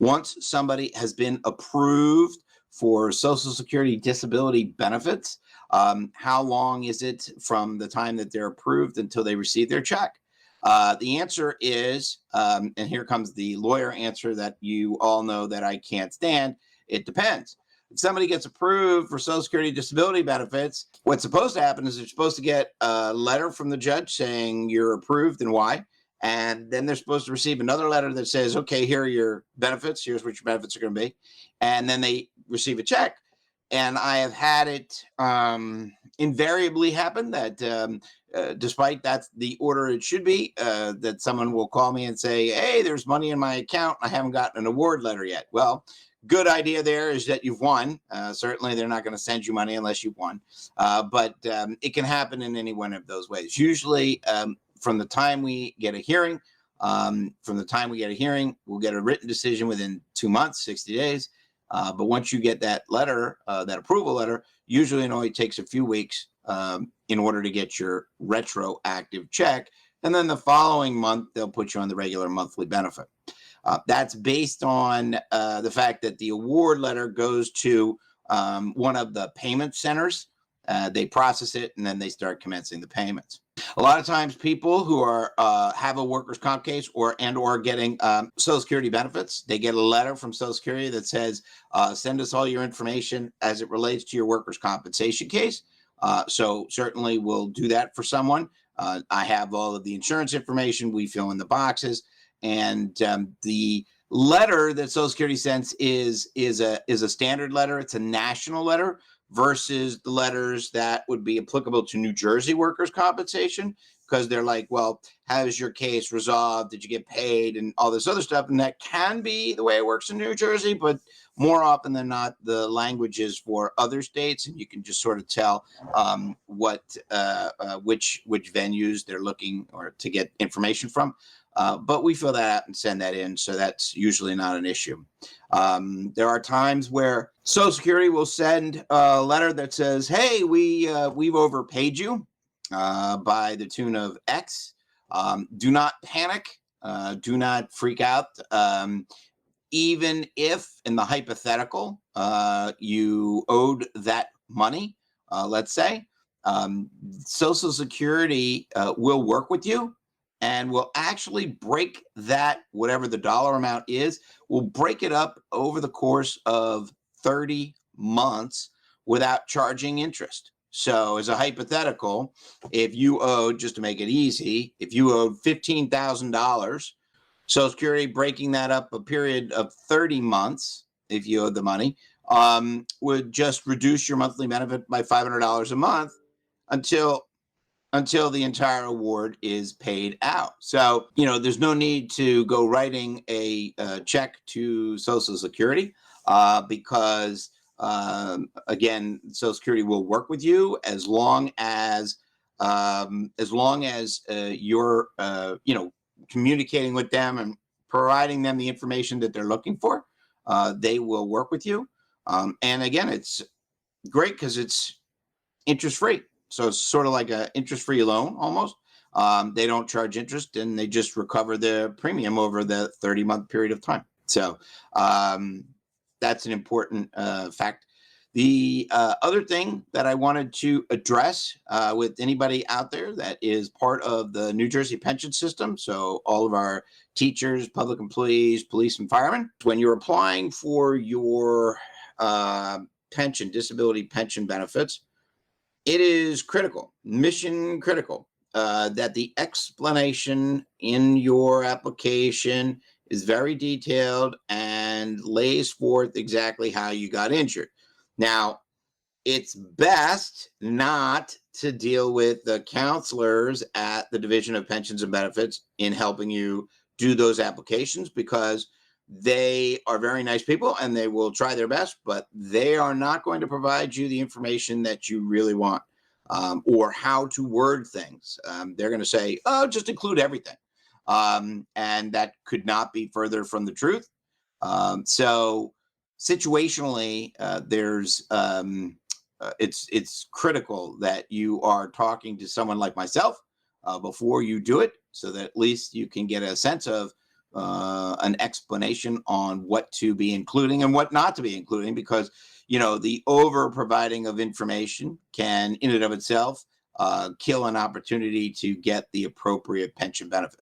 once somebody has been approved for Social Security disability benefits, how long is it from the time that they're approved until they receive their check? The answer is, and here comes the lawyer answer that you all know that I can't stand, it depends. If somebody gets approved for Social Security disability benefits, what's supposed to happen is they're supposed to get a letter from the judge saying you're approved and why. And then they're supposed to receive another letter that says, okay, here are your benefits. Here's what your benefits are going to be. And then they receive a check. And I have had it invariably happen that despite that's the order it should be, that someone will call me and say, hey, there's money in my account. I haven't gotten an award letter yet. Well, good idea there is that you've won. Certainly, they're not going to send you money unless you've won. But it can happen in any one of those ways. Usually, from the time we get a hearing, we'll get a written decision within 2 months, 60 days. But once you get that letter, that approval letter, usually it only takes a few weeks in order to get your retroactive check. And then the following month, they'll put you on the regular monthly benefit. That's based on the fact that the award letter goes to one of the payment centers. They process it, and then they start commencing the payments. A lot of times people who are have a workers' comp case or getting Social Security benefits, they get a letter from Social Security that says, send us all your information as it relates to your workers' compensation case. So certainly we'll do that for someone. I have all of the insurance information. We fill in the boxes. And the letter that Social Security sends is a standard letter. It's a national letter versus the letters that would be applicable to New Jersey workers' compensation, because they're like, well, how is your case resolved? Did you get paid? And all this other stuff. And that can be the way it works in New Jersey, but more often than not, the language is for other states, and you can just sort of tell which venues they're looking or to get information from. But we fill that out and send that in, so that's usually not an issue. There are times where Social Security will send a letter that says, hey, we've overpaid you by the tune of X. Do not panic. Do not freak out. Even if, in the hypothetical, you owed that money, let's say, Social Security will work with you and will actually break that, whatever the dollar amount is, will break it up over the course of 30 months without charging interest. So as a hypothetical, if you owed, just to make it easy, if you owed $15,000, Social Security breaking that up a period of 30 months, if you owed the money, would just reduce your monthly benefit by $500 a month until the entire award is paid out. So, there's no need to go writing a check to Social Security because, again, Social Security will work with you as long as you're, communicating with them and providing them the information that they're looking for. They will work with you. And again, it's great because it's interest-free. So it's sort of like an interest-free loan almost. They don't charge interest, and they just recover the premium over the 30-month period of time. So that's an important fact. The other thing that I wanted to address with anybody out there that is part of the New Jersey pension system, so all of our teachers, public employees, police, and firemen, when you're applying for your disability pension benefits, it is critical, mission critical, that the explanation in your application is very detailed and lays forth exactly how you got injured. Now, it's best not to deal with the counselors at the Division of Pensions and Benefits in helping you do those applications, because they are very nice people and they will try their best, but they are not going to provide you the information that you really want, or how to word things. They're going to say, oh, just include everything. And that could not be further from the truth. So situationally, it's critical that you are talking to someone like myself before you do it, so that at least you can get a sense of an explanation on what to be including and what not to be including, because the over providing of information can, in and of itself, kill an opportunity to get the appropriate pension benefit.